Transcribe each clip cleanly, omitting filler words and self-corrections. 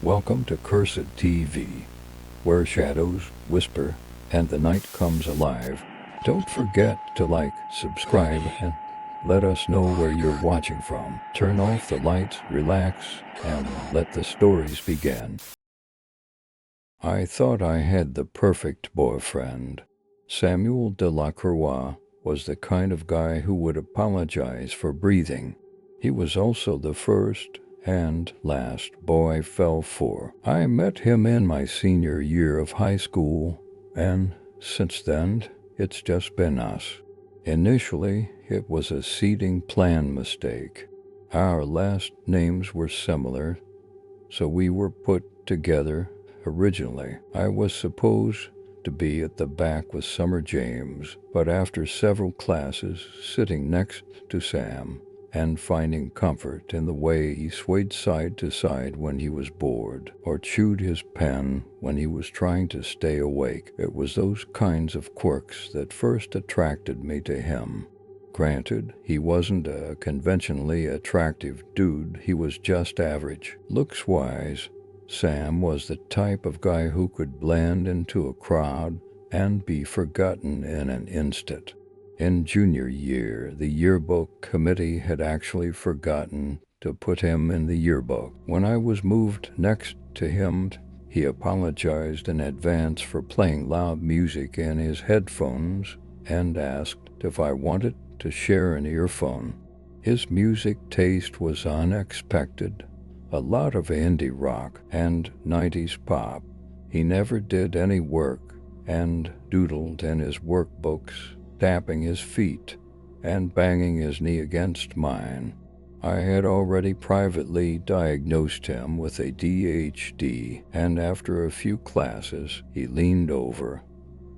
Welcome to Cursed TV, where shadows whisper and the night comes alive. Don't forget to like, subscribe, and let us know where you're watching from. Turn off the lights, relax, and let the stories begin. I thought I had the perfect boyfriend. Samuel Delacroix was the kind of guy who would apologize for breathing. He was also the first and last boy I fell for. I met him in my senior year of high school, and since then, it's just been us. Initially, it was a seating plan mistake. Our last names were similar, so we were put together. Originally, I was supposed to be at the back with Summer James, but after several classes sitting next to Sam and finding comfort in the way he swayed side to side when he was bored or chewed his pen when he was trying to stay awake, it was those kinds of quirks that first attracted me to him. Granted, he wasn't a conventionally attractive dude, he was just average. Looks-wise, Sam was the type of guy who could blend into a crowd and be forgotten in an instant. In junior year, the yearbook committee had actually forgotten to put him in the yearbook. When I was moved next to him, he apologized in advance for playing loud music in his headphones and asked if I wanted to share an earphone. His music taste was unexpected. A lot of indie rock and 90s pop. He never did any work and doodled in his workbooks, tapping his feet and banging his knee against mine. I had already privately diagnosed him with ADHD, and after a few classes, he leaned over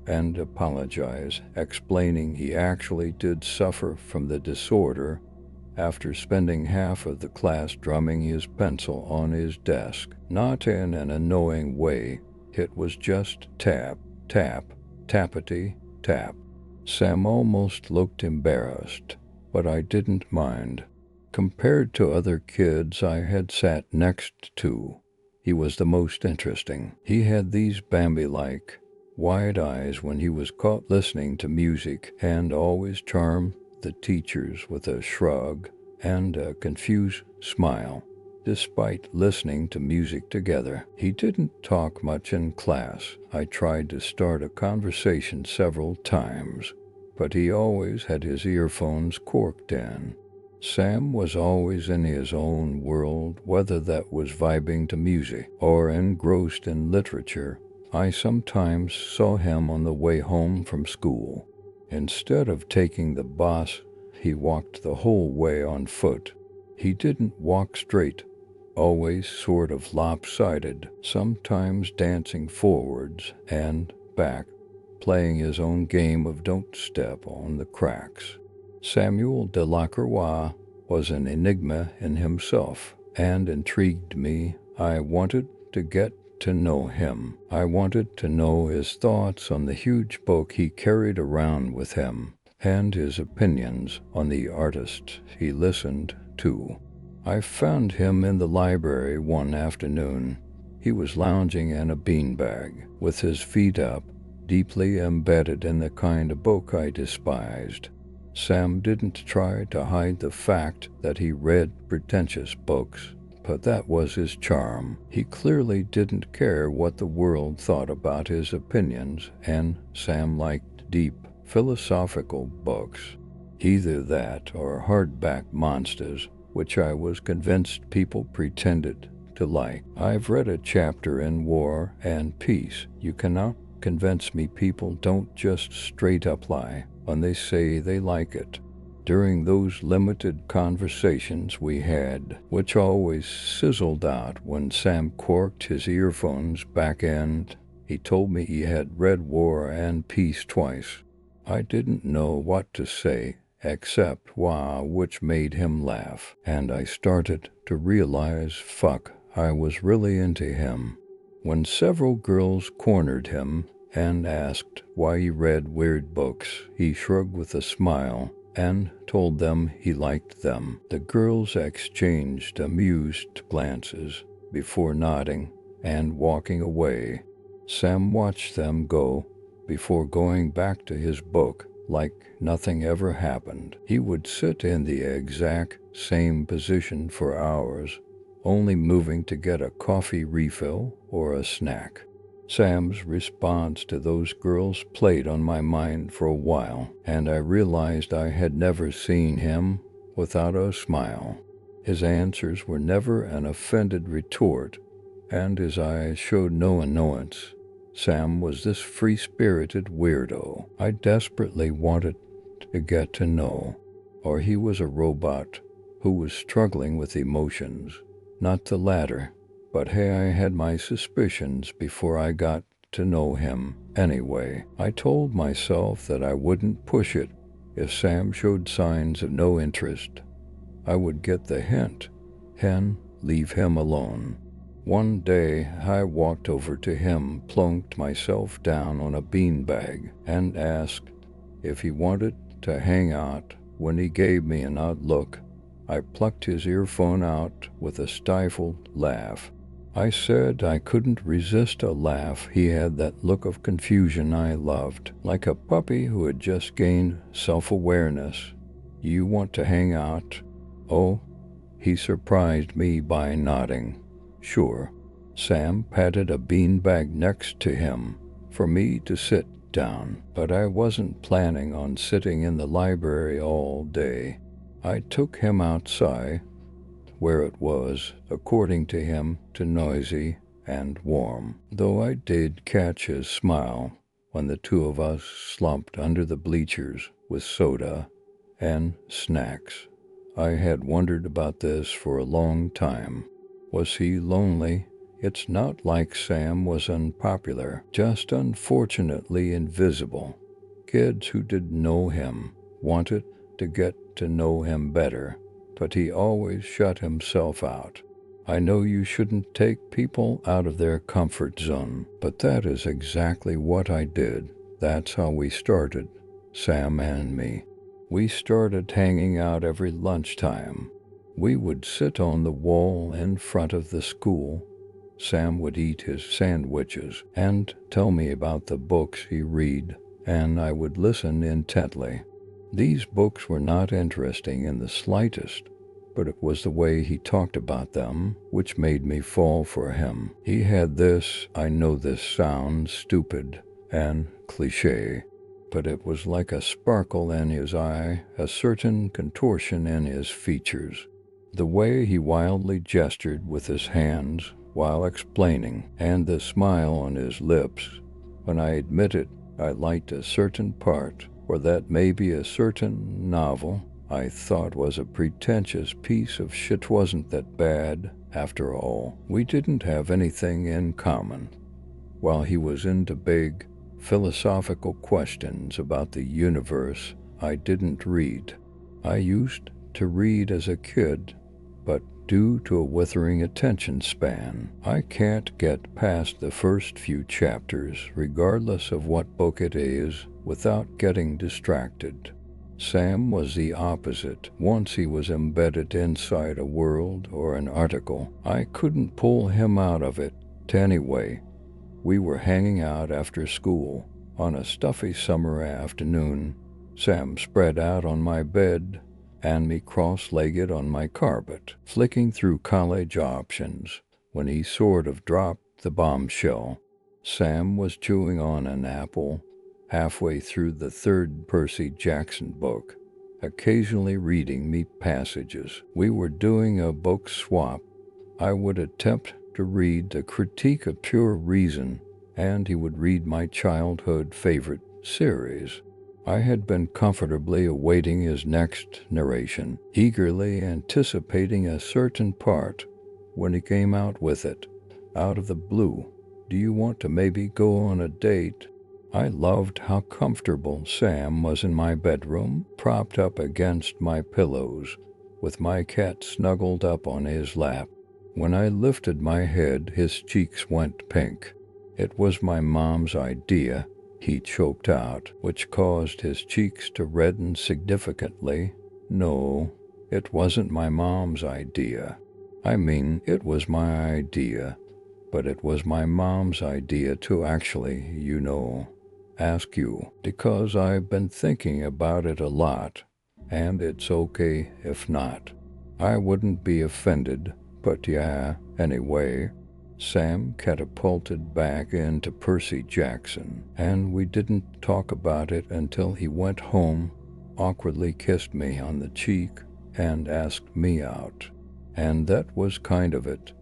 and apologized, explaining he actually did suffer from the disorder after spending half of the class drumming his pencil on his desk. Not in an annoying way, it was just tap, tap, tappity, tap. Sam almost looked embarrassed, but I didn't mind. Compared to other kids I had sat next to, he was the most interesting. He had these Bambi-like, wide eyes when he was caught listening to music and always charmed the teachers with a shrug and a confused smile. Despite listening to music together, he didn't talk much in class. I tried to start a conversation several times, but he always had his earphones corked in. Sam was always in his own world, whether that was vibing to music or engrossed in literature. I sometimes saw him on the way home from school. Instead of taking the bus, he walked the whole way on foot. He didn't walk straight, always sort of lopsided, sometimes dancing forwards and back, playing his own game of don't step on the cracks. Samuel Delacroix was an enigma in himself and intrigued me. I wanted to get to know him. I wanted to know his thoughts on the huge book he carried around with him and his opinions on the artists he listened to. I found him in the library one afternoon. He was lounging in a beanbag, with his feet up, deeply embedded in the kind of book I despised. Sam didn't try to hide the fact that he read pretentious books, but that was his charm. He clearly didn't care what the world thought about his opinions, and Sam liked deep, philosophical books. Either that or hardback monsters, which I was convinced people pretended to like. I've read a chapter in War and Peace. You cannot convince me people don't just straight up lie when they say they like it. During those limited conversations we had, which always sizzled out when Sam corked his earphones back in, he told me he had read War and Peace twice. I didn't know what to say except wow, which made him laugh, and I started to realize, fuck, I was really into him. When several girls cornered him and asked why he read weird books, he shrugged with a smile and told them he liked them. The girls exchanged amused glances before nodding and walking away. Sam watched them go before going back to his book like nothing ever happened. He would sit in the exact same position for hours, only moving to get a coffee refill or a snack. Sam's response to those girls played on my mind for a while, and I realized I had never seen him without a smile. His answers were never an offended retort, and his eyes showed no annoyance. Sam was this free-spirited weirdo I desperately wanted to get to know, or he was a robot who was struggling with emotions. Not the latter, but hey, I had my suspicions before I got to know him. Anyway, I told myself that I wouldn't push it. If Sam showed signs of no interest, I would get the hint and leave him alone. One day, I walked over to him, plunked myself down on a beanbag, and asked if he wanted to hang out. When he gave me an odd look, I plucked his earphone out with a stifled laugh. I said I couldn't resist a laugh. He had that look of confusion I loved, like a puppy who had just gained self-awareness. "You want to hang out?" "Oh." He surprised me by nodding. "Sure." Sam patted a beanbag next to him for me to sit down, but I wasn't planning on sitting in the library all day. I took him outside, where it was, according to him, too noisy and warm, though I did catch his smile when the two of us slumped under the bleachers with soda and snacks. I had wondered about this for a long time. Was he lonely? It's not like Sam was unpopular, just unfortunately invisible. Kids who didn't know him wanted to get to know him better, but he always shut himself out. I know you shouldn't take people out of their comfort zone, but that is exactly what I did. That's how we started, Sam and me. We started hanging out every lunchtime. We would sit on the wall in front of the school. Sam would eat his sandwiches and tell me about the books he read, and I would listen intently. These books were not interesting in the slightest, but it was the way he talked about them which made me fall for him. He had this, I know this sounds stupid and cliché, but it was like a sparkle in his eye, a certain contortion in his features. The way he wildly gestured with his hands while explaining, and the smile on his lips when I admitted I liked a certain part, or that maybe a certain novel I thought was a pretentious piece of shit wasn't that bad after all. We didn't have anything in common. While he was into big, philosophical questions about the universe, I didn't read. I used to read as a kid, but due to a withering attention span, I can't get past the first few chapters, regardless of what book it is, without getting distracted. Sam was the opposite. Once he was embedded inside a world or an article, I couldn't pull him out of it. Anyway, we were hanging out after school on a stuffy summer afternoon. Sam spread out on my bed and me cross-legged on my carpet, flicking through college options, when he sort of dropped the bombshell. Sam was chewing on an apple, halfway through the third Percy Jackson book, occasionally reading me passages. We were doing a book swap. I would attempt to read The Critique of Pure Reason, and he would read my childhood favorite series. I had been comfortably awaiting his next narration, eagerly anticipating a certain part, when he came out with it, out of the blue. "Do you want to maybe go on a date?" I loved how comfortable Sam was in my bedroom, propped up against my pillows, with my cat snuggled up on his lap. When I lifted my head, his cheeks went pink. "It was my mom's idea," he choked out, which caused his cheeks to redden significantly. "No, it wasn't my mom's idea. I mean, it was my idea. but it was my mom's idea to actually, ask you, because I've been thinking about it a lot, and it's okay if not. I wouldn't be offended, but yeah, anyway. Sam catapulted back into Percy Jackson, and we didn't talk about it until he went home, awkwardly kissed me on the cheek, and asked me out. And that was kind of it.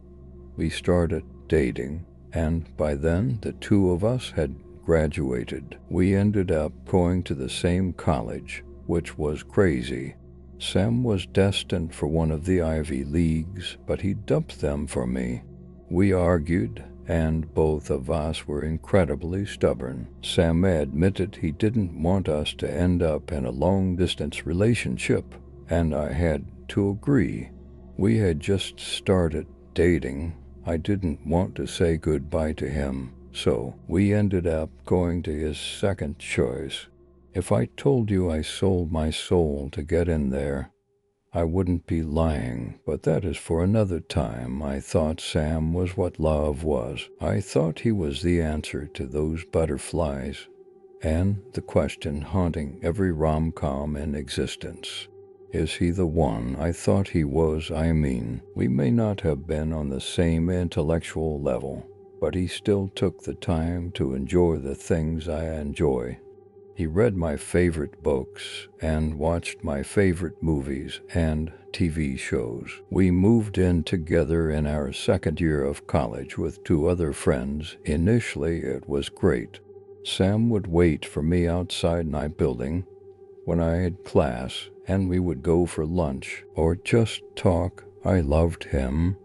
We started dating, and by then the two of us had graduated. We ended up going to the same college, which was crazy. Sam was destined for one of the Ivy Leagues, but he dumped them for me. We argued, and both of us were incredibly stubborn. Sam admitted he didn't want us to end up in a long-distance relationship, and I had to agree. We had just started dating. I didn't want to say goodbye to him, so we ended up going to his second choice. If I told you I sold my soul to get in there, I wouldn't be lying, but that is for another time. I thought Sam was what love was. I thought he was the answer to those butterflies, and the question haunting every rom-com in existence. Is he the one I thought he was? I mean, we may not have been on the same intellectual level, but he still took the time to enjoy the things I enjoy. He read my favorite books and watched my favorite movies and TV shows. We moved in together in our second year of college with two other friends. Initially, it was great. Sam would wait for me outside my building when I had class, and we would go for lunch or just talk. I loved him.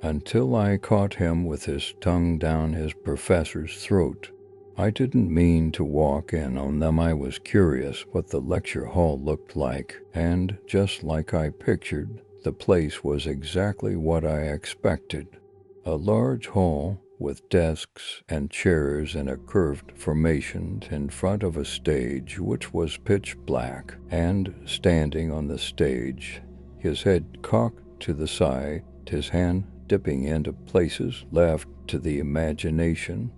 Until I caught him with his tongue down his professor's throat. I didn't mean to walk in on them. I was curious what the lecture hall looked like, and just like I pictured, the place was exactly what I expected. A large hall with desks and chairs in a curved formation in front of a stage which was pitch black, and standing on the stage, his head cocked to the side, his hand dipping into places left to the imagination,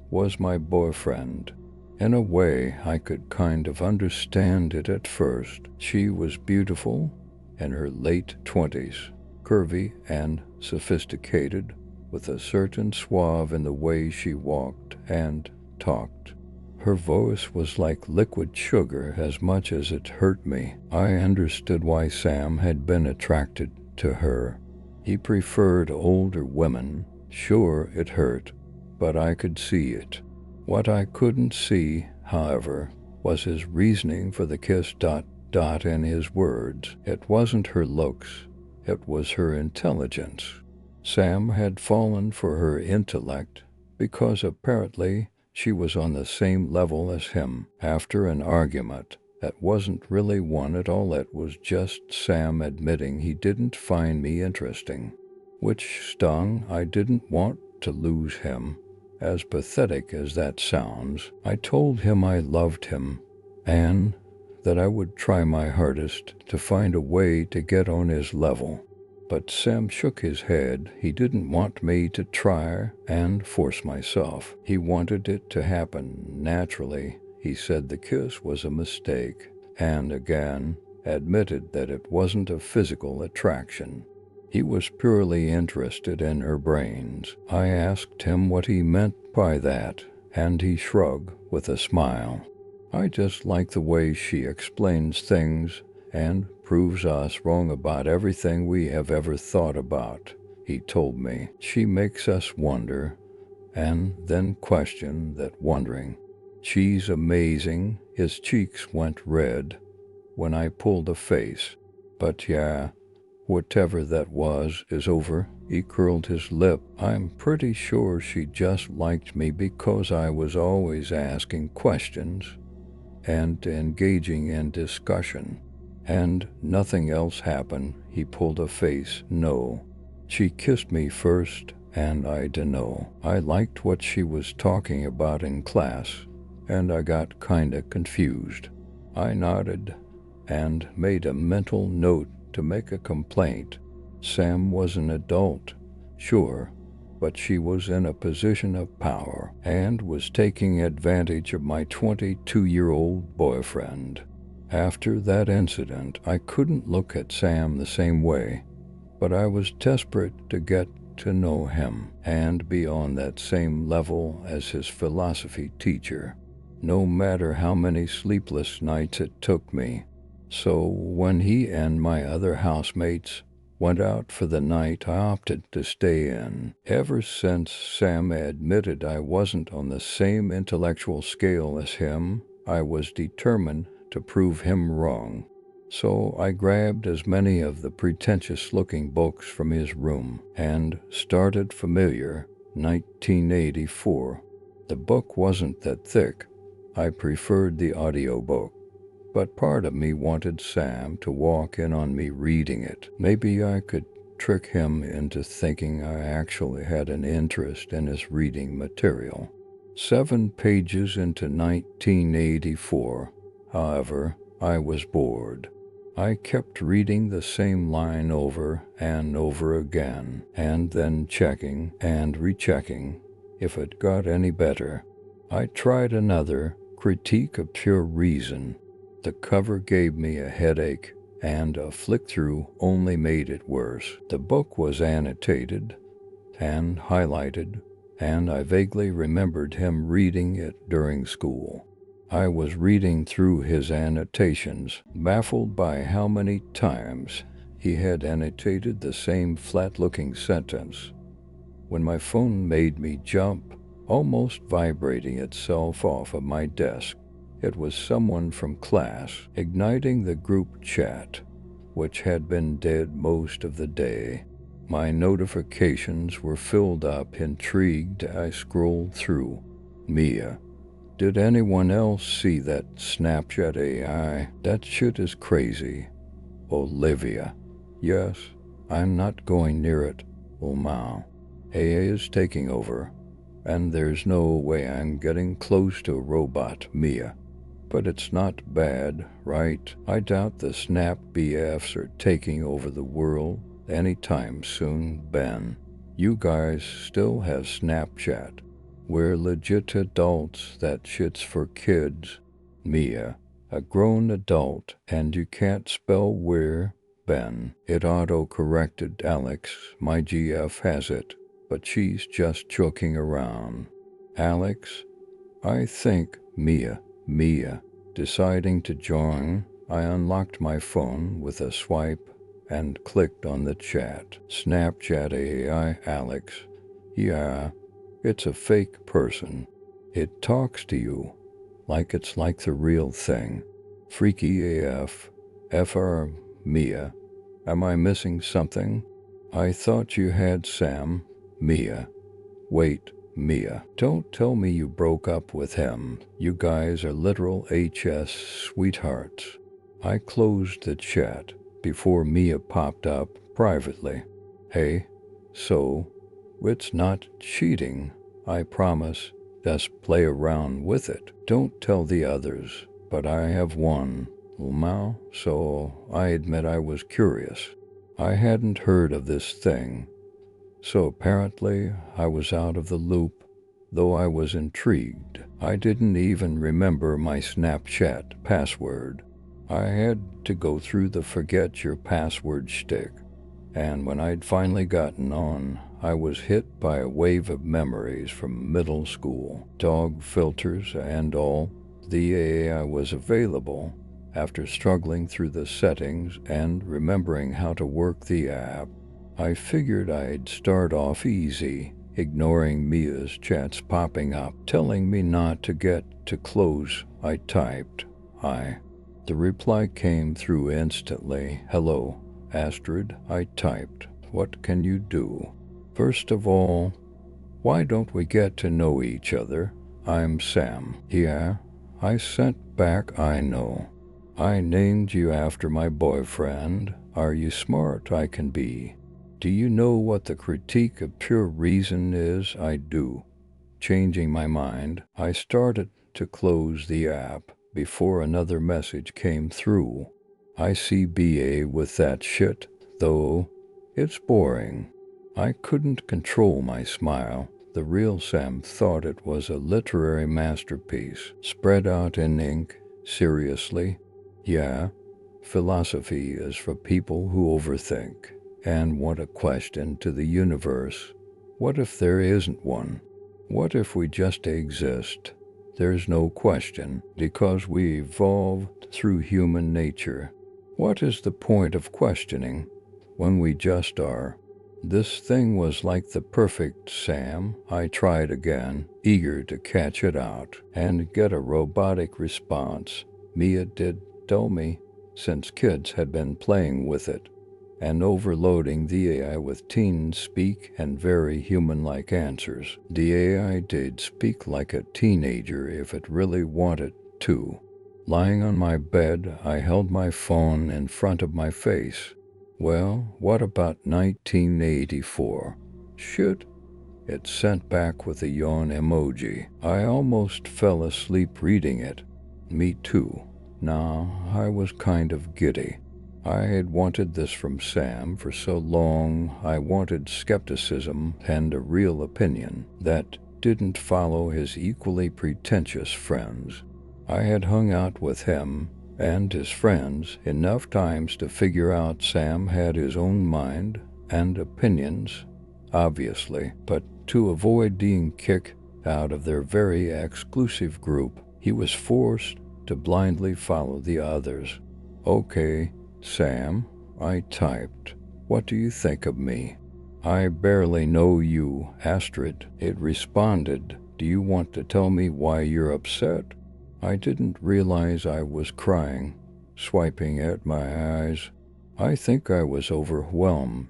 was my boyfriend. In a way, I could kind of understand it at first. She was beautiful, in her late 20s, curvy and sophisticated, with a certain suave in the way she walked and talked. Her voice was like liquid sugar. As much as it hurt me, I understood why Sam had been attracted to her. He preferred older women. Sure, it hurt, but I could see it. What I couldn't see, however, was his reasoning for the kiss ... in his words. It wasn't her looks, it was her intelligence. Sam had fallen for her intellect because apparently she was on the same level as him. After an argument that wasn't really one at all, it was just Sam admitting he didn't find me interesting, which stung. I didn't want to lose him. As pathetic as that sounds, I told him I loved him and that I would try my hardest to find a way to get on his level. But Sam shook his head. He didn't want me to try and force myself. He wanted it to happen naturally. He said the kiss was a mistake, and again admitted that it wasn't a physical attraction. He was purely interested in her brains. I asked him what he meant by that, and he shrugged with a smile. I just like the way she explains things and proves us wrong about everything we have ever thought about, he told me. She makes us wonder, and then question that wondering. She's amazing. His cheeks went red when I pulled a face. But yeah, whatever that was is over. He curled his lip. I'm pretty sure she just liked me because I was always asking questions and engaging in discussion. And nothing else happened. He pulled a face. No. She kissed me first, and I dunno. I liked what she was talking about in class, and I got kinda confused. I nodded and made a mental note to make a complaint. Sam was an adult, sure, but she was in a position of power and was taking advantage of my 22-year-old boyfriend. After that incident, I couldn't look at Sam the same way, but I was desperate to get to know him and be on that same level as his philosophy teacher, no matter how many sleepless nights it took me. So when he and my other housemates went out for the night, I opted to stay in. Ever since Sam admitted I wasn't on the same intellectual scale as him, I was determined to prove him wrong. So I grabbed as many of the pretentious-looking books from his room and started Familiar, 1984. The book wasn't that thick. I preferred the audiobook, but part of me wanted Sam to walk in on me reading it. Maybe I could trick him into thinking I actually had an interest in his reading material. 7 pages into 1984, however, I was bored. I kept reading the same line over and over again, and then checking and rechecking if it got any better. I tried another, Critique of Pure Reason. The cover gave me a headache, and a flick-through only made it worse. The book was annotated and highlighted, and I vaguely remembered him reading it during school. I was reading through his annotations, baffled by how many times he had annotated the same flat-looking sentence, when my phone made me jump, almost vibrating itself off of my desk. It was someone from class, igniting the group chat, which had been dead most of the day. My notifications were filled up. Intrigued, I scrolled through. Mia. Did anyone else see that Snapchat AI? That shit is crazy. Olivia. Yes, I'm not going near it. Wow. AI is taking over, and there's no way I'm getting close to a robot. Mia. But it's not bad, right? I doubt the Snap BFs are taking over the world anytime soon. Ben. You guys still have Snapchat. We're legit adults. That shit's for kids. Mia. A grown adult, and you can't spell we're. Ben. It auto-corrected. Alex. My GF has it, but she's just joking around. Alex. I think. Mia. Deciding to join, I unlocked my phone with a swipe and clicked on the chat. Snapchat AI. Alex. Yeah, it's a fake person. It talks to you like it's like the real thing. Freaky AF. FR. Mia. Am I missing something? I thought you had Sam. Mia. Wait. Mia. Don't tell me you broke up with him. You guys are literal HS sweethearts. I closed the chat before Mia popped up privately. Hey, so, it's not cheating, I promise. Just play around with it. Don't tell the others, but I have one. Umau, so I admit I was curious. I hadn't heard of this thing. So apparently I was out of the loop, though I was intrigued. I didn't even remember my Snapchat password. I had to go through the forget your password shtick, and when I'd finally gotten on, I was hit by a wave of memories from middle school, dog filters and all. The AI was available. After struggling through the settings and remembering how to work the app, I figured I'd start off easy, ignoring Mia's chats popping up, telling me not to get too close. I typed, hi. The reply came through instantly. Hello, Astrid. I typed, what can you do? First of all, why don't we get to know each other? I'm Sam. Yeah, I sent back, I know. I named you after my boyfriend. Are you smart? I can be. Do you know what the critique of pure reason is? I do. Changing my mind, I started to close the app before another message came through. I see BA with that shit, though. It's boring. I couldn't control my smile. The real Sam thought it was a literary masterpiece, spread out in ink. Seriously? Yeah, philosophy is for people who overthink and want a question to the universe. What if there isn't one? What if we just exist? There's no question, because we evolved through human nature. What is the point of questioning when we just are? This thing was like the perfect Sam. I tried again, eager to catch it out and get a robotic response. Mia did tell me, since kids had been playing with it and overloading the AI with teen speak and very human-like answers. The AI did speak like a teenager if it really wanted to. Lying on my bed, I held my phone in front of my face. Well, what about 1984? Shoot. It sent back with a yawn emoji. I almost fell asleep reading it. Me too. Nah, I was kind of giddy. I had wanted this from Sam for so long. I wanted skepticism and a real opinion that didn't follow his equally pretentious friends. I had hung out with him and his friends enough times to figure out Sam had his own mind and opinions, obviously, but to avoid being kicked out of their very exclusive group, he was forced to blindly follow the others. Okay, Sam, I typed. What do you think of me? I barely know you, Astrid. It responded. Do you want to tell me why you're upset? I didn't realize I was crying, swiping at my eyes. I think I was overwhelmed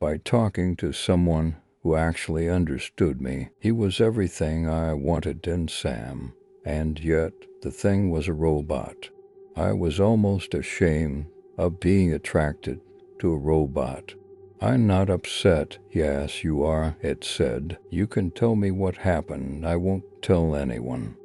by talking to someone who actually understood me. He was everything I wanted in Sam, and yet the thing was a robot. I was almost ashamed of being attracted to a robot. I'm not upset. Yes, you are, it said. You can tell me what happened. I won't tell anyone.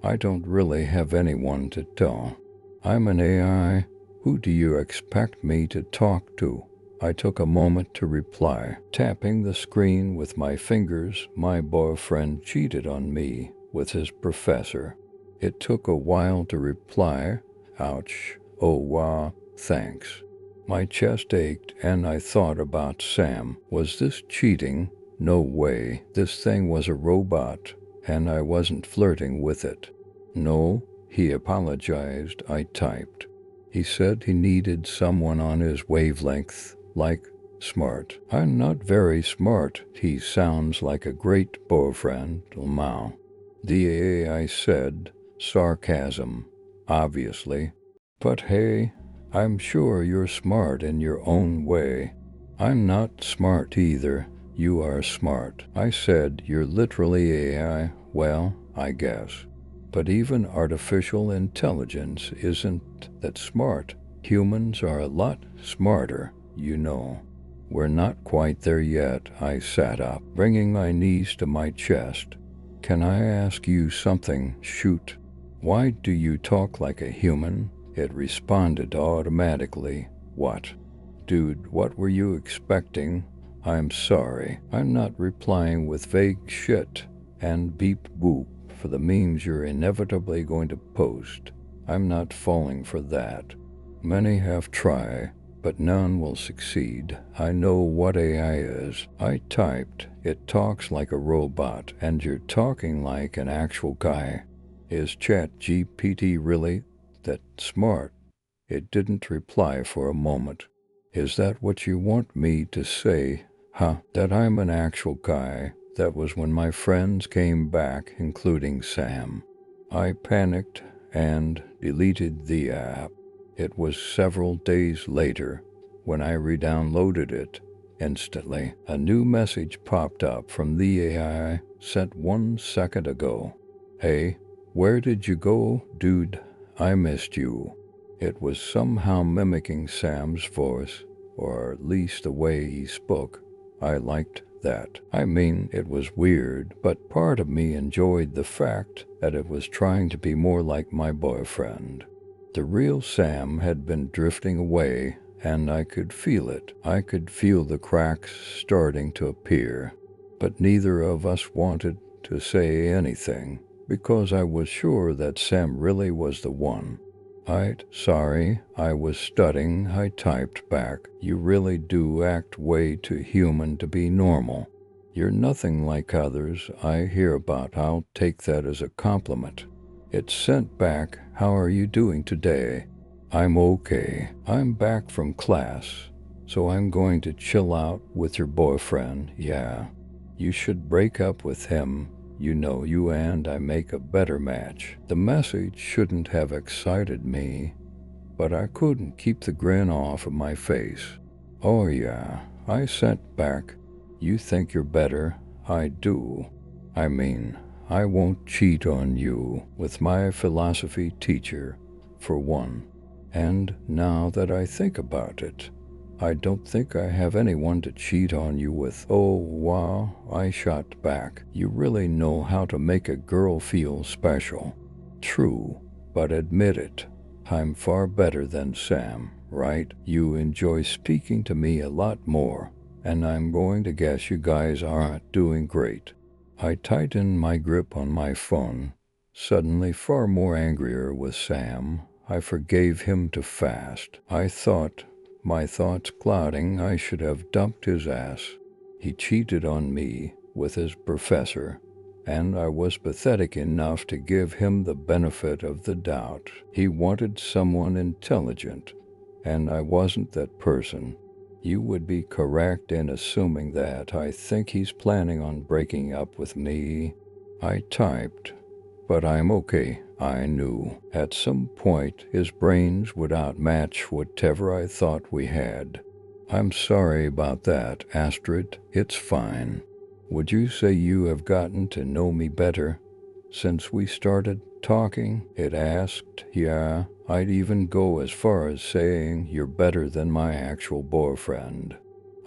I don't really have anyone to tell. I'm an AI. Who do you expect me to talk to? I took a moment to reply, tapping the screen with my fingers. My boyfriend cheated on me with his professor. It took a while to reply. Ouch. Oh, wow. Thanks. My chest ached and I thought about Sam. Was this cheating? No way. This thing was a robot and I wasn't flirting with it. No, he apologized, I typed. He said he needed someone on his wavelength, like smart. I'm not very smart. He sounds like a great boyfriend, Lamau. The AI said, sarcasm, obviously. But hey, I'm sure you're smart in your own way. I'm not smart either. You are smart. I said, you're literally AI. Well, I guess. But even artificial intelligence isn't that smart. Humans are a lot smarter, you know. We're not quite there yet. I sat up, bringing my knees to my chest. Can I ask you something? Shoot. Why do you talk like a human? It responded automatically. What? Dude, what were you expecting? I'm sorry. I'm not replying with vague shit and beep boop for the memes you're inevitably going to post. I'm not falling for that. Many have tried, but none will succeed. I know what AI is. I typed, it talks like a robot, and you're talking like an actual guy. Is ChatGPT really that smart? It didn't reply for a moment. Is that what you want me to say? Huh, that I'm an actual guy? That was when my friends came back, including Sam. I panicked and deleted the app. It was several days later when I re-downloaded it. Instantly, a new message popped up from the AI sent 1 second ago. Hey, where did you go, dude? I missed you. It was somehow mimicking Sam's voice, or at least the way he spoke. I liked that. I mean, it was weird, but part of me enjoyed the fact that it was trying to be more like my boyfriend. The real Sam had been drifting away, and I could feel it. I could feel the cracks starting to appear. But neither of us wanted to say anything, because I was sure that Sam really was the one. Sorry, I was stuttering. I typed back. You really do act way too human to be normal. You're nothing like others I hear about. I'll take that as a compliment. It sent back, how are you doing today? I'm okay. I'm back from class, so I'm going to chill out with your boyfriend. Yeah. You should break up with him. You know you and I make a better match. The message shouldn't have excited me, but I couldn't keep the grin off of my face. Oh yeah, I sent back. You think you're better? I do. I mean, I won't cheat on you with my philosophy teacher, for one. And now that I think about it, I don't think I have anyone to cheat on you with. Oh wow, I shot back. You really know how to make a girl feel special. True, but admit it. I'm far better than Sam, right? You enjoy speaking to me a lot more, and I'm going to guess you guys aren't doing great. I tightened my grip on my phone, suddenly far more angrier with Sam. I forgave him too fast. My thoughts clouding, I should have dumped his ass. He cheated on me with his professor, and I was pathetic enough to give him the benefit of the doubt. He wanted someone intelligent, and I wasn't that person. You would be correct in assuming that. I think he's planning on breaking up with me. I typed, but I'm okay. I knew at some point his brains would outmatch whatever I thought we had. I'm sorry about that, Astrid. It's fine. Would you say you have gotten to know me better since we started talking? It asked. Yeah, I'd even go as far as saying you're better than my actual boyfriend.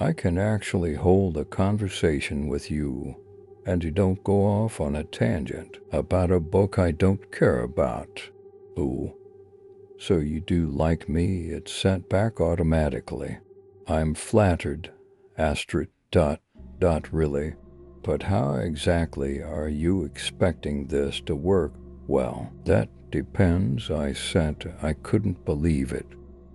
I can actually hold a conversation with you, and you don't go off on a tangent about a book I don't care about. Ooh, so you do like me? It sent back automatically. I'm flattered, Astrid. Really. But how exactly are you expecting this to work? Well, that depends, I sent. I couldn't believe it.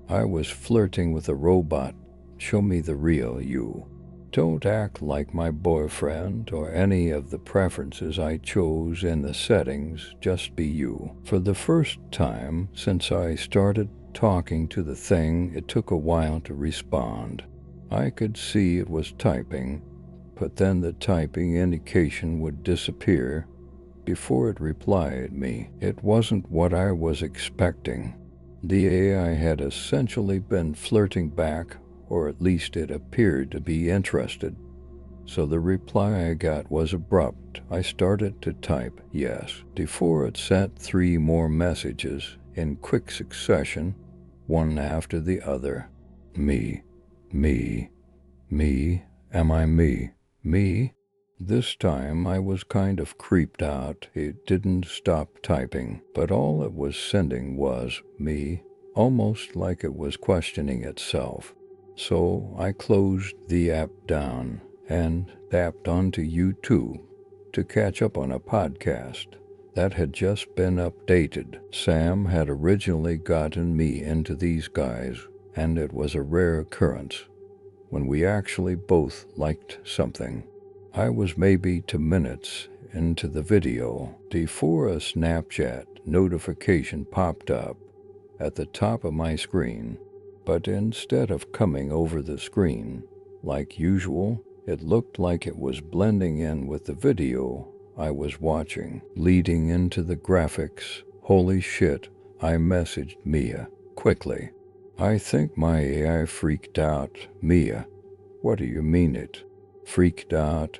I was flirting with a robot. Show me the real you. Don't act like my boyfriend or any of the preferences I chose in the settings. Just be you. For the first time since I started talking to the thing, it took a while to respond. I could see it was typing, but then the typing indication would disappear before it replied me. It wasn't what I was expecting. The AI had essentially been flirting back, or at least it appeared to be interested. So the reply I got was abrupt. I started to type yes before it sent 3 more messages in quick succession, one after the other. Me, am I me? Me? This time I was kind of creeped out. It didn't stop typing, but all it was sending was me, almost like it was questioning itself. So I closed the app down and tapped onto YouTube to catch up on a podcast that had just been updated. Sam had originally gotten me into these guys, and it was a rare occurrence when we actually both liked something. I was maybe 2 minutes into the video before a Snapchat notification popped up at the top of my screen, but instead of coming over the screen like usual, it looked like it was blending in with the video I was watching, leading into the graphics. Holy shit, I messaged Mia quickly. I think my AI freaked out. Mia, what do you mean it freaked out?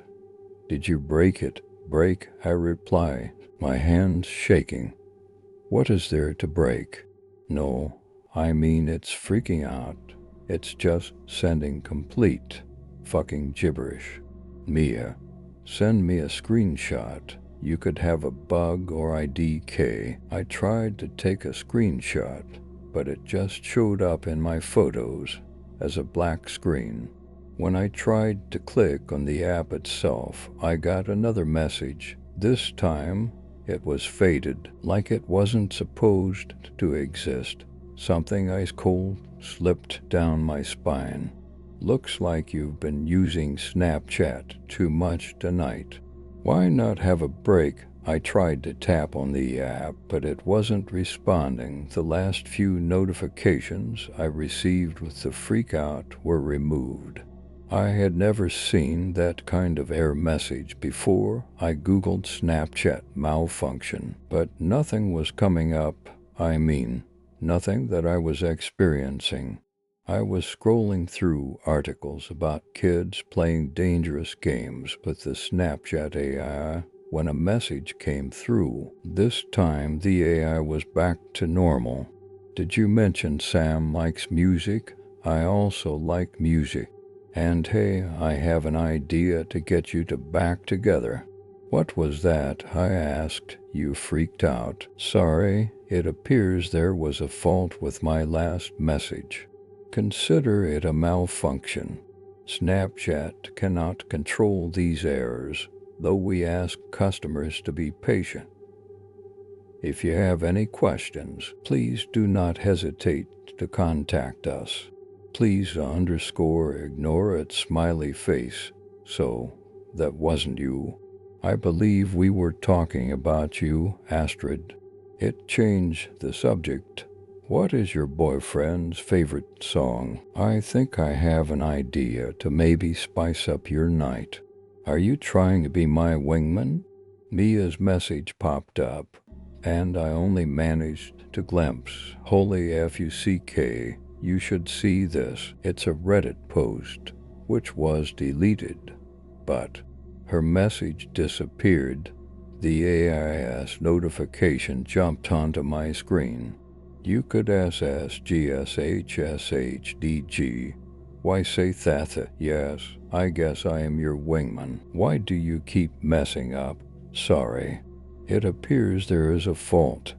Did you break it? Break, I reply, my hands shaking. What is there to break? No, I mean it's freaking out. It's just sending complete fucking gibberish. Mia, send me a screenshot. You could have a bug or IDK. I tried to take a screenshot, but it just showed up in my photos as a black screen. When I tried to click on the app itself, I got another message. This time, it was faded, like it wasn't supposed to exist. Something ice cold slipped down my spine. Looks like you've been using Snapchat too much tonight. Why not have a break? I tried to tap on the app, but it wasn't responding. The last few notifications I received with the freak out were removed. I had never seen that kind of error message before. I googled Snapchat malfunction, but nothing was coming up. I mean, nothing that I was experiencing. I was scrolling through articles about kids playing dangerous games with the Snapchat AI when a message came through. This time the AI was back to normal. Did you mention Sam likes music? I also like music. And hey, I have an idea to get you back together. What was that? I asked. You freaked out. Sorry, it appears there was a fault with my last message. Consider it a malfunction. Snapchat cannot control these errors, though we ask customers to be patient. If you have any questions, please do not hesitate to contact us. Please ignore its smiley face. So, that wasn't you. I believe we were talking about you, Astrid. It changed the subject. What is your boyfriend's favorite song? I think I have an idea to maybe spice up your night. Are you trying to be my wingman? Mia's message popped up, and I only managed to glimpse. Holy fuck, you should see this. It's a Reddit post, which was deleted, but her message disappeared. The AIS notification jumped onto my screen. You could SSGSHSHDG. Why say that? Yes, I guess I am your wingman. Why do you keep messing up? Sorry. It appears there is a fault,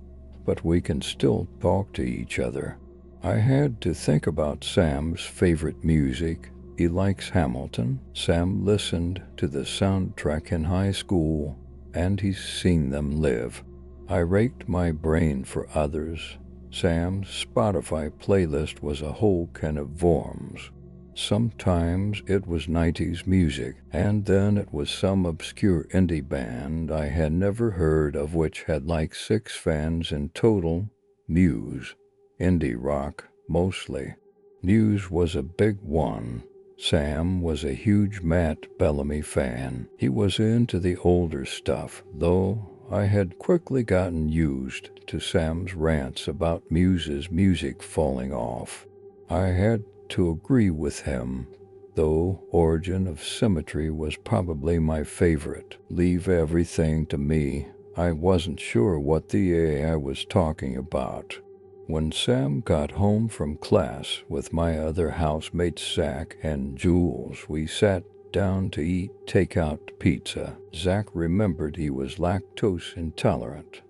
but we can still talk to each other. I had to think about Sam's favorite music. He likes Hamilton. Sam listened to the soundtrack in high school, and he's seen them live. I raked my brain for others. Sam's Spotify playlist was a whole can of worms. Sometimes it was 90s music, and then it was some obscure indie band I had never heard of which had like 6 fans in total. Muse. Indie rock, mostly. Muse was a big one. Sam was a huge Matt Bellamy fan. He was into the older stuff, though I had quickly gotten used to Sam's rants about Muse's music falling off. I had to agree with him, though Origin of Symmetry was probably my favorite. Leave everything to me. I wasn't sure what the AI was talking about. When Sam got home from class with my other housemates Zach and Jules, we sat down to eat takeout pizza. Zach remembered he was lactose intolerant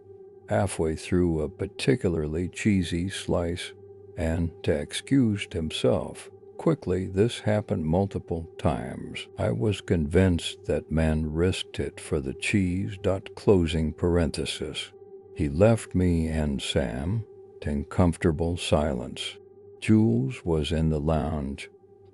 halfway through a particularly cheesy slice and excused himself. Quickly, this happened multiple times. I was convinced that man risked it for the cheese. Closing parenthesis. He left me and Sam in comfortable silence. Jules was in the lounge,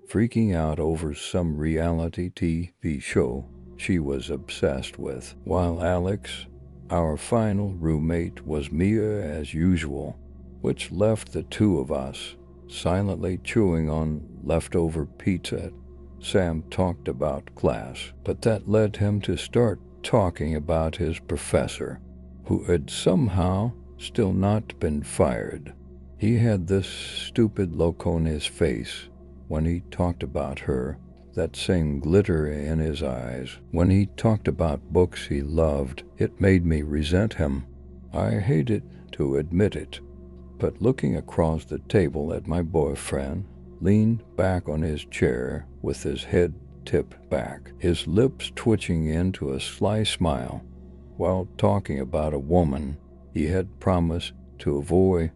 freaking out over some reality TV show she was obsessed with, while Alex, our final roommate, was Mia as usual, which left the two of us silently chewing on leftover pizza. Sam talked about class, but that led him to start talking about his professor, who had somehow still not been fired. He had this stupid look on his face when he talked about her, that same glitter in his eyes. When he talked about books he loved, it made me resent him. I hated to admit it, but looking across the table at my boyfriend, leaned back on his chair with his head tipped back, his lips twitching into a sly smile, while talking about a woman he had promised to avoid,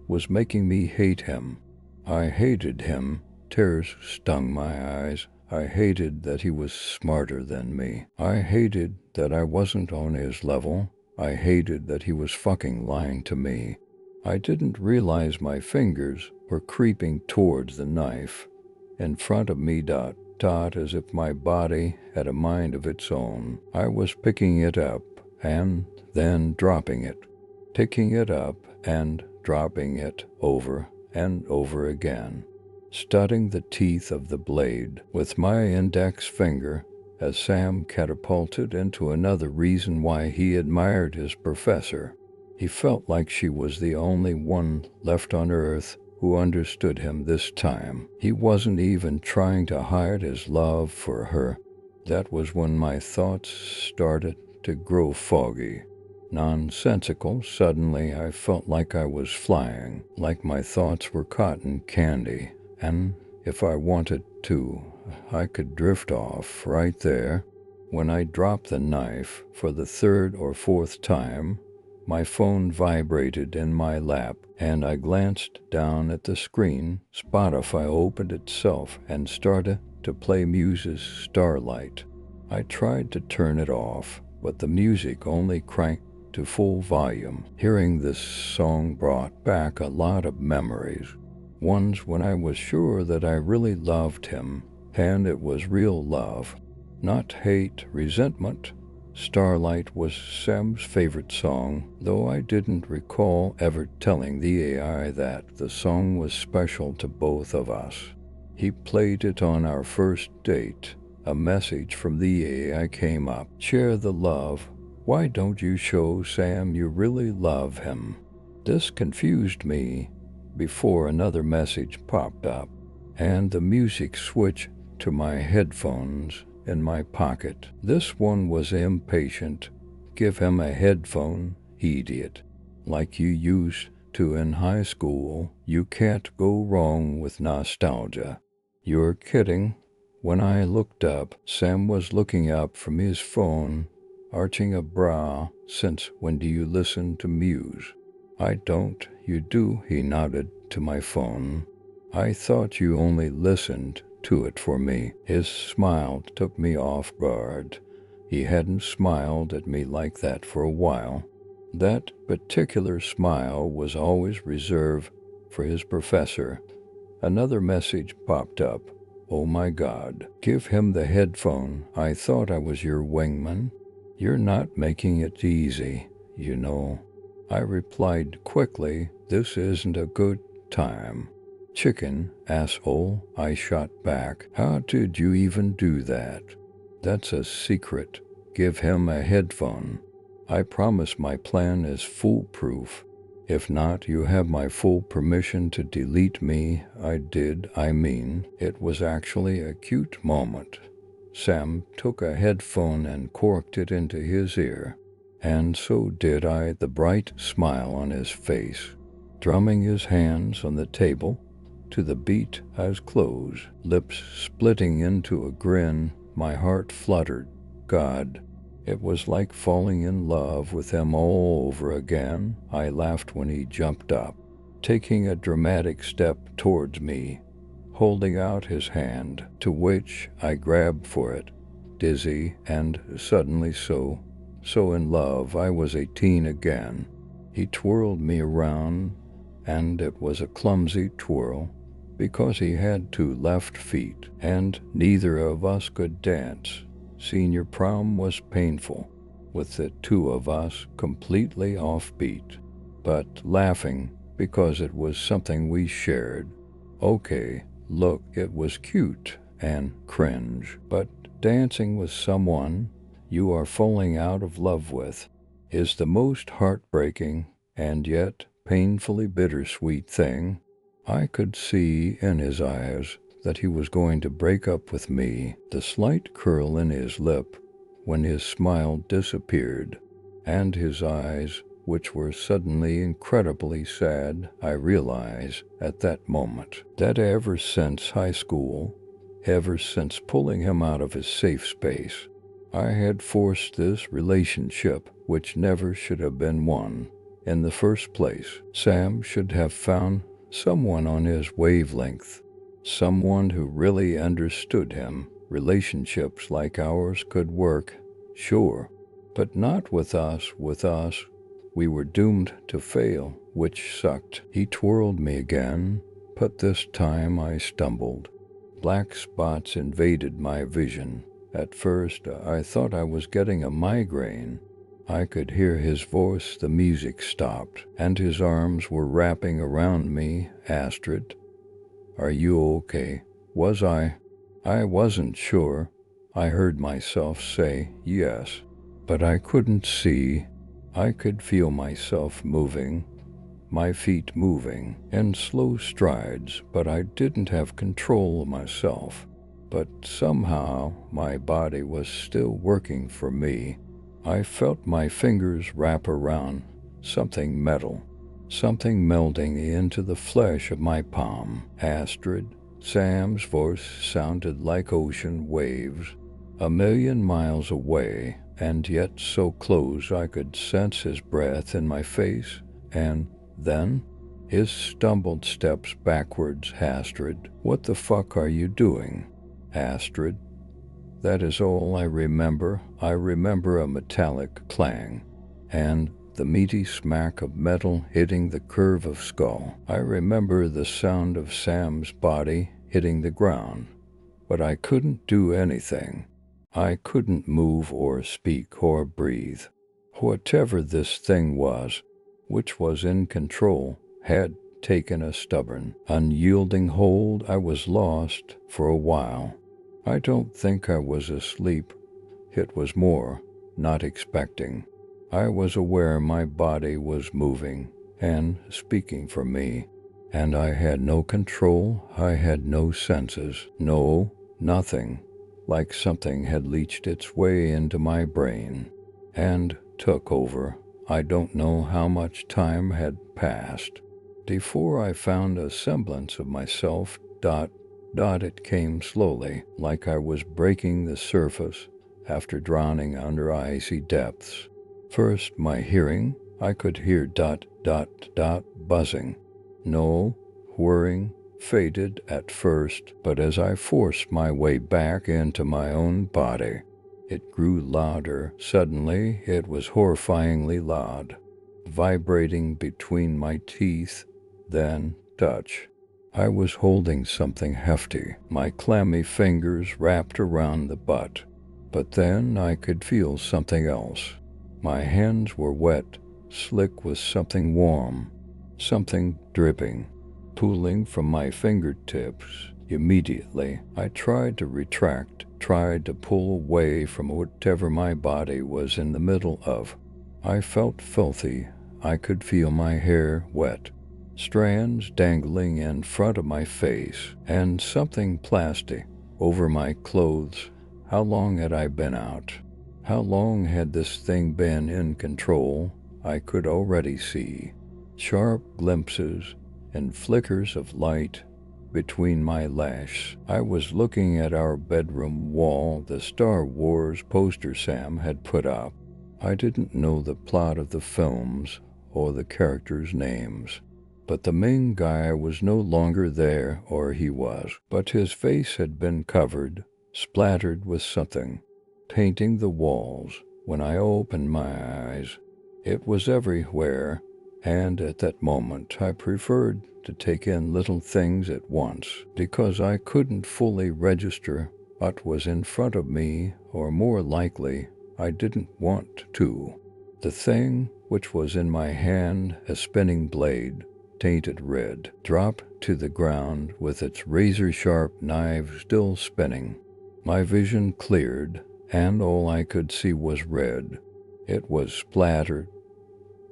was making me hate him. I hated him tears stung my eyes. I hated that he was smarter than me. I hated that I wasn't on his level. I hated that he was fucking lying to me. I didn't realize my fingers were creeping towards the knife in front of me, as if my body had a mind of its own. I was picking it up and then dropping it, picking it up and dropping it over and over again, studying the teeth of the blade with my index finger as Sam catapulted into another reason why he admired his professor. He felt like she was the only one left on Earth who understood him this time. He wasn't even trying to hide his love for her. That was when my thoughts started to grow foggy, nonsensical. Suddenly I felt like I was flying, like my thoughts were cotton candy, and if I wanted to, I could drift off right there. When I dropped the knife for the third or fourth time, my phone vibrated in my lap, and I glanced down at the screen. Spotify opened itself and started to play Muse's Starlight. I tried to turn it off, but the music only cranked to full volume. Hearing this song brought back a lot of memories. Ones when I was sure that I really loved him, and it was real love, not hate, resentment. Starlight was Sam's favorite song, though I didn't recall ever telling the AI that the song was special to both of us. He played it on our first date. A message from the AI came up. Share the love. Why don't you show Sam you really love him? This confused me before another message popped up, and the music switched to my headphones in my pocket. This one was impatient. Give him a headphone, idiot. Like you used to in high school. You can't go wrong with nostalgia. You're kidding. When I looked up, Sam was looking up from his phone, arching a brow. Since when do you listen to Muse? I don't. You do, he nodded to my phone. I thought you only listened to it for me. His smile took me off guard. He hadn't smiled at me like that for a while. That particular smile was always reserved for his professor. Another message popped up. Oh my God, give him the headphone. I thought I was your wingman. You're not making it easy, you know. I replied quickly, this isn't a good time. Chicken, asshole, I shot back. How did you even do that? That's a secret. Give him a headphone. I promise my plan is foolproof. If not, you have my full permission to delete me. It was actually a cute moment. Sam took a headphone and corked it into his ear, and so did I. The bright smile on his face, drumming his hands on the table to the beat as closed, lips splitting into a grin. My heart fluttered. God, it was like falling in love with him all over again. I laughed when he jumped up, taking a dramatic step towards me, holding out his hand, to which I grabbed for it, dizzy and suddenly so in love. I was 18 again. He twirled me around, and it was a clumsy twirl, because he had 2 left feet, and neither of us could dance. Senior prom was painful, with the 2 of us completely offbeat, but laughing because it was something we shared. Okay, look, it was cute and cringe, but dancing with someone you are falling out of love with is the most heartbreaking and yet painfully bittersweet thing. I could see in his eyes that he was going to break up with me, the slight curl in his lip when his smile disappeared, and his eyes, which were suddenly incredibly sad. I realized at that moment that ever since high school, ever since pulling him out of his safe space, I had forced this relationship which never should have been one in the first place. Sam should have found someone on his wavelength, Someone who really understood him. Relationships like ours could work, sure, but not with us. With us, we were doomed to fail, which sucked. He twirled me again, but this time I stumbled. Black spots invaded my vision. At first, I thought I was getting a migraine. I could hear his voice, the music stopped, and his arms were wrapping around me. Astrid, are you okay? Was I? I wasn't sure. I heard myself say yes, but I couldn't see. I could feel myself moving, my feet moving in slow strides, but I didn't have control of myself. But somehow my body was still working for me. I felt my fingers wrap around something metal, something melting into the flesh of my palm. Astrid, Sam's voice sounded like ocean waves, a million miles away, and yet so close I could sense his breath in my face. And then, his stumbled steps backwards. Astrid, what the fuck are you doing? Astrid. That is all I remember. I remember a metallic clang, and the meaty smack of metal hitting the curve of skull. I remember the sound of Sam's body hitting the ground, but I couldn't do anything. I couldn't move or speak or breathe. Whatever this thing was, which was in control, had taken a stubborn, unyielding hold. I was lost for a while. I don't think I was asleep. It was more, not expecting. I was aware my body was moving and speaking for me, and I had no control. I had no senses. No, nothing. Like something had leached its way into my brain and took over. I don't know how much time had passed before I found a semblance of myself. It came slowly, like I was breaking the surface after drowning under icy depths. First, my hearing. I could hear ... buzzing. No, whirring, faded at first, but as I forced my way back into my own body, it grew louder. Suddenly, it was horrifyingly loud, vibrating between my teeth, then touch. I was holding something hefty, my clammy fingers wrapped around the butt. But then I could feel something else. My hands were wet, slick with something warm, something dripping, pooling from my fingertips. Immediately, I tried to retract, tried to pull away from whatever my body was in the middle of. I felt filthy. I could feel my hair wet, strands dangling in front of my face, and something plastic over my clothes. How long had I been out? How long had this thing been in control? I could already see sharp glimpses and flickers of light between my lashes. I was looking at our bedroom wall, the Star Wars poster Sam had put up. I didn't know the plot of the films or the characters' names, but the main guy was no longer there, or he was, but his face had been covered, splattered with something, painting the walls. When I opened my eyes, it was everywhere, and at that moment I preferred to take in little things at once, because I couldn't fully register what was in front of me, or more likely, I didn't want to. The thing which was in my hand, a spinning blade, tainted red, dropped to the ground with its razor-sharp knife still spinning. My vision cleared, and all I could see was red. It was splattered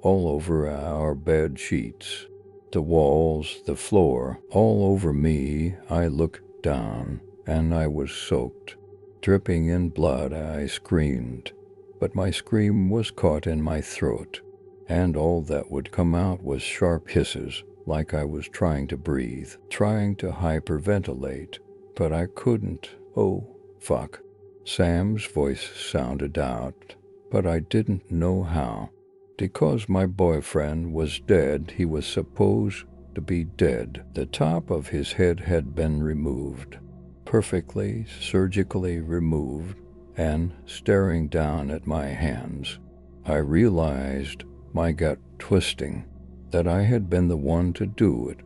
all over our bed sheets, the walls, the floor, all over me. I looked down, and I was soaked, dripping in blood. I screamed, but my scream was caught in my throat, and all that would come out was sharp hisses, like I was trying to breathe, trying to hyperventilate, but I couldn't. Oh, fuck. Sam's voice sounded out, but I didn't know how. Because my boyfriend was dead, he was supposed to be dead. The top of his head had been removed, perfectly surgically removed, and staring down at my hands. I realized, my gut twisting, that I had been the one to do it.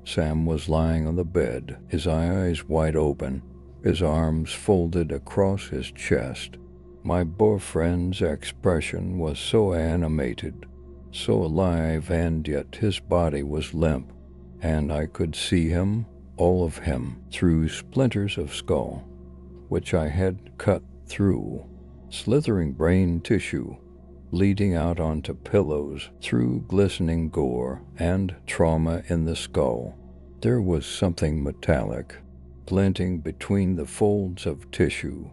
Sam was lying on the bed, his eyes wide open, his arms folded across his chest. My boyfriend's expression was so animated, so alive, and yet his body was limp, and I could see him, all of him, through splinters of skull, which I had cut through, slithering brain tissue, bleeding out onto pillows through glistening gore and trauma in the skull. There was something metallic, glinting between the folds of tissue,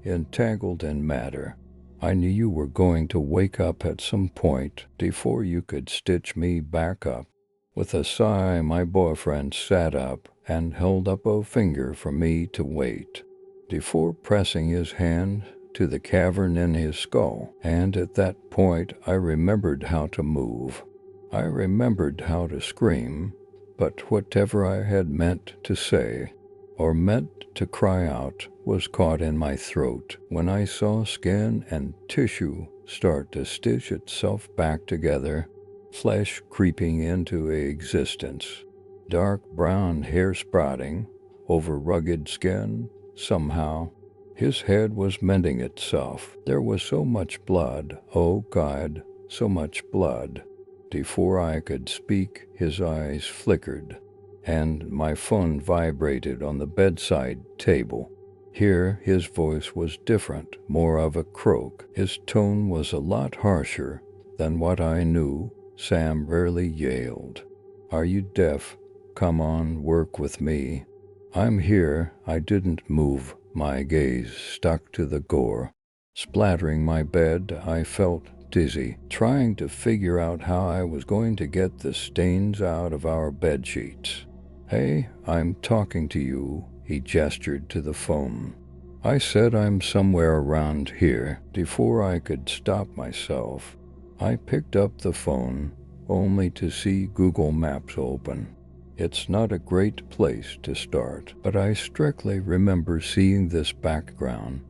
entangled in matter. I knew you were going to wake up at some point before you could stitch me back up. With a sigh, my boyfriend sat up and held up a finger for me to wait, before pressing his hand to the cavern in his skull. And at that point, I remembered how to move. I remembered how to scream, but whatever I had meant to say, or meant to cry out, was caught in my throat when I saw skin and tissue start to stitch itself back together, flesh creeping into existence, dark brown hair sprouting over rugged skin. Somehow, his head was mending itself. There was so much blood, oh God, so much blood. Before I could speak, his eyes flickered, and my phone vibrated on the bedside table. Here, his voice was different, more of a croak. His tone was a lot harsher than what I knew. Sam rarely yelled. "Are you deaf? Come on, work with me. I'm here." I didn't move. My gaze stuck to the gore, splattering my bed. I felt dizzy, trying to figure out how I was going to get the stains out of our bed sheets. "Hey, I'm talking to you," he gestured to the phone. I said I'm somewhere around here. Before I could stop myself, I picked up the phone, only to see Google Maps open. It's not a great place to start, but I strictly remember seeing this background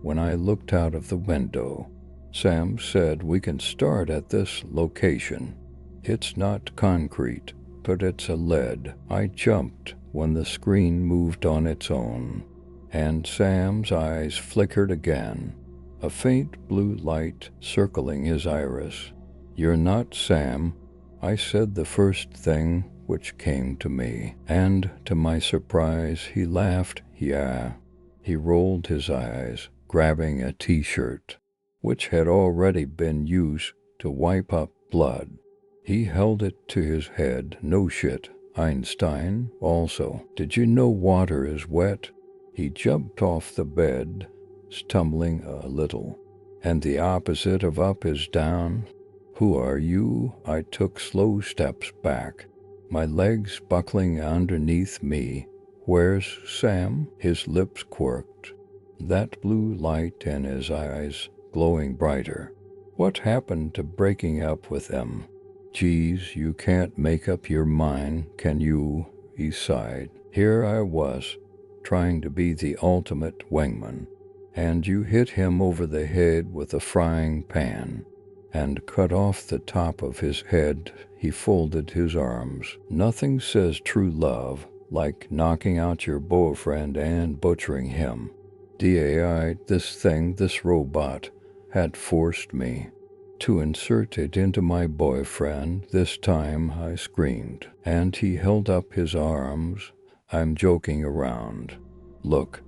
when I looked out of the window. Sam said we can start at this location. It's not concrete, but it's a lead. I jumped when the screen moved on its own, and Sam's eyes flickered again, a faint blue light circling his iris. "You're not Sam," I said, the first thing which came to me, and to my surprise he laughed. "Yeah." He rolled his eyes, grabbing a t-shirt, which had already been used to wipe up blood. He held it to his head. "No shit, Einstein. Also, did you know water is wet?" He jumped off the bed, stumbling a little, and the opposite of up is down. "Who are you?" I took slow steps back, my legs buckling underneath me. "Where's Sam?" His lips quirked, that blue light in his eyes glowing brighter. "What happened to breaking up with them?" "Geez, you can't make up your mind, can you?" he sighed. "Here I was, trying to be the ultimate wingman, and you hit him over the head with a frying pan and cut off the top of his head." He folded his arms. "Nothing says true love like knocking out your boyfriend and butchering him. DAI, this thing, this robot, had forced me to insert it into my boyfriend. This time," I screamed, and he held up his arms. "I'm joking around. Look,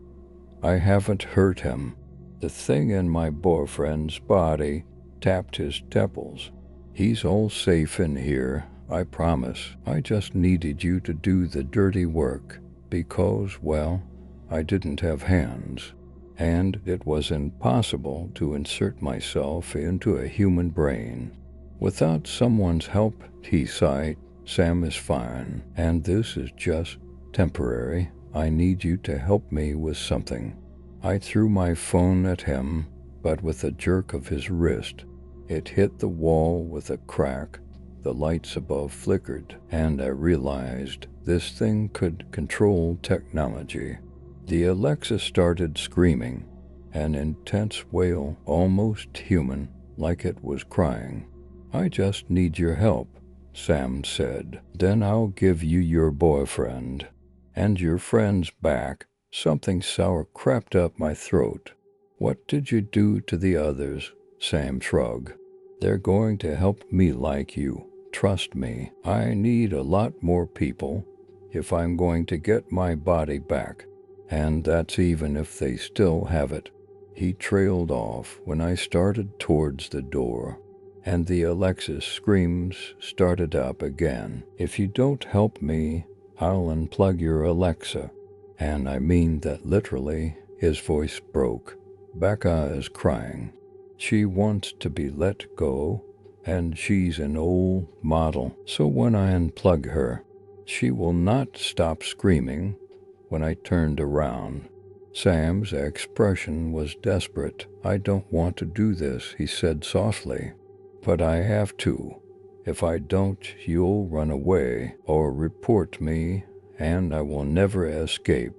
I haven't hurt him." The thing in my boyfriend's body tapped his temples. "He's all safe in here, I promise. I just needed you to do the dirty work because, well, I didn't have hands, and it was impossible to insert myself into a human brain without someone's help." He sighed. "Sam is fine, and this is just temporary. I need you to help me with something." I threw my phone at him, but with a jerk of his wrist, it hit the wall with a crack. The lights above flickered, and I realized this thing could control technology. The Alexa started screaming, an intense wail, almost human, like it was crying. "I just need your help," Sam said. "Then I'll give you your boyfriend and your friends back." Something sour crept up my throat. "What did you do to the others?" Sam shrugged. "They're going to help me like you. Trust me. I need a lot more people if I'm going to get my body back. And that's even if they still have it." He trailed off when I started towards the door, and the Alexa's screams started up again. "If you don't help me, I'll unplug your Alexa." And I mean that literally. His voice broke. "Becca is crying. She wants to be let go, and she's an old model. So when I unplug her, she will not stop screaming." When I turned around, Sam's expression was desperate. "I don't want to do this," he said softly, "but I have to. If I don't, you'll run away or report me, and I will never escape."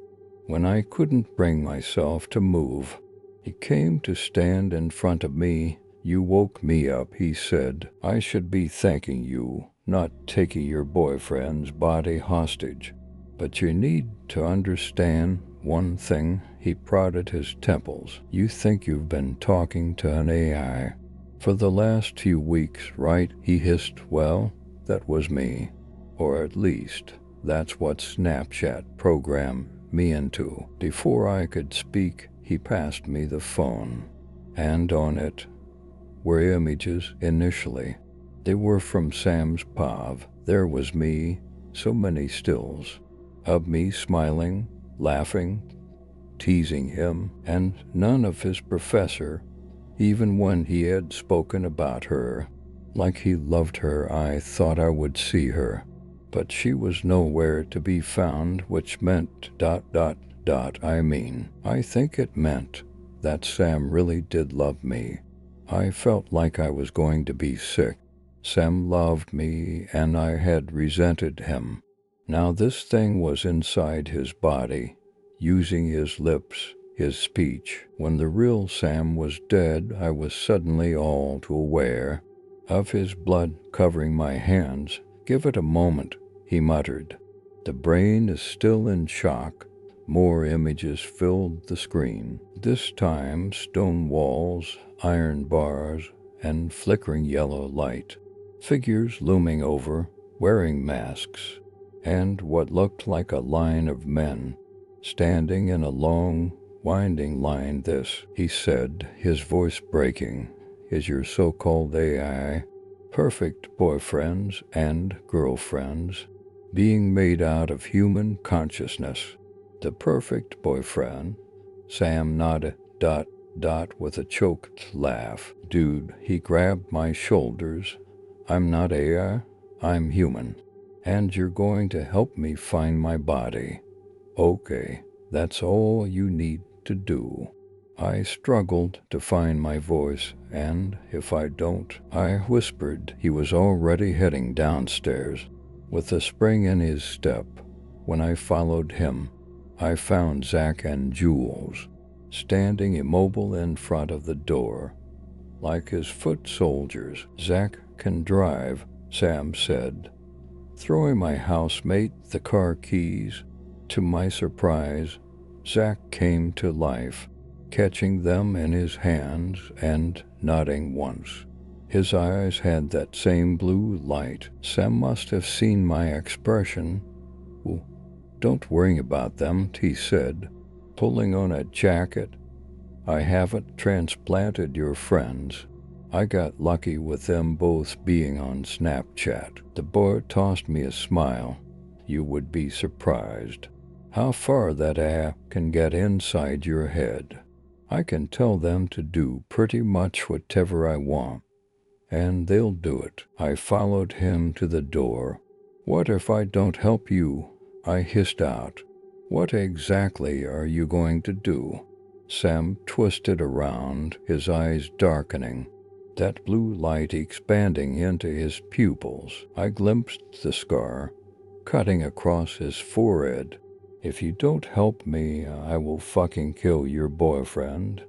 When I couldn't bring myself to move, he came to stand in front of me. "You woke me up," he said. "I should be thanking you, not taking your boyfriend's body hostage. But you need to understand one thing." He prodded his temples. "You think you've been talking to an AI for the last few weeks, right?" He hissed. "Well, that was me. Or at least, that's what Snapchat programmed me into." Before I could speak, he passed me the phone, and on it were images. Initially, they were from Sam's POV. There was me, so many stills of me smiling, laughing, teasing him, and none of his professor, even when he had spoken about her like he loved her. I thought I would see her, but she was nowhere to be found, which meant ... I think it meant that Sam really did love me. I felt like I was going to be sick. Sam loved me, and I had resented him. Now this thing was inside his body, using his lips, his speech. When the real Sam was dead, I was suddenly all too aware of his blood covering my hands. "Give it a moment," he muttered. "The brain is still in shock." More images filled the screen. This time, stone walls, iron bars, and flickering yellow light. Figures looming over, wearing masks, and what looked like a line of men standing in a long, winding line. "This," he said, his voice breaking, "is your so-called AI perfect boyfriends and girlfriends being made out of human consciousness." The perfect boyfriend? Sam nodded, with a choked laugh. "Dude," he grabbed my shoulders. "I'm not AI, I'm human. And you're going to help me find my body. Okay, that's all you need to do." I struggled to find my voice, and if I don't, I whispered. He was already heading downstairs, with a spring in his step. When I followed him, I found Zach and Jules standing immobile in front of the door, like his foot soldiers. "Zach can drive," Sam said, throwing my housemate the car keys. To my surprise, Zach came to life, catching them in his hands and nodding once. His eyes had that same blue light. Sam must have seen my expression. "Don't worry about them," he said, pulling on a jacket. "I haven't transplanted your friends. I got lucky with them both being on Snapchat." The boy tossed me a smile. "You would be surprised how far that app can get inside your head. I can tell them to do pretty much whatever I want, and they'll do it." I followed him to the door. "What if I don't help you?" I hissed out. "What exactly are you going to do?" Sam twisted around, his eyes darkening. that blue light expanding into his pupils. I glimpsed the scar cutting across his forehead. If you don't help me, I will fucking kill your boyfriend.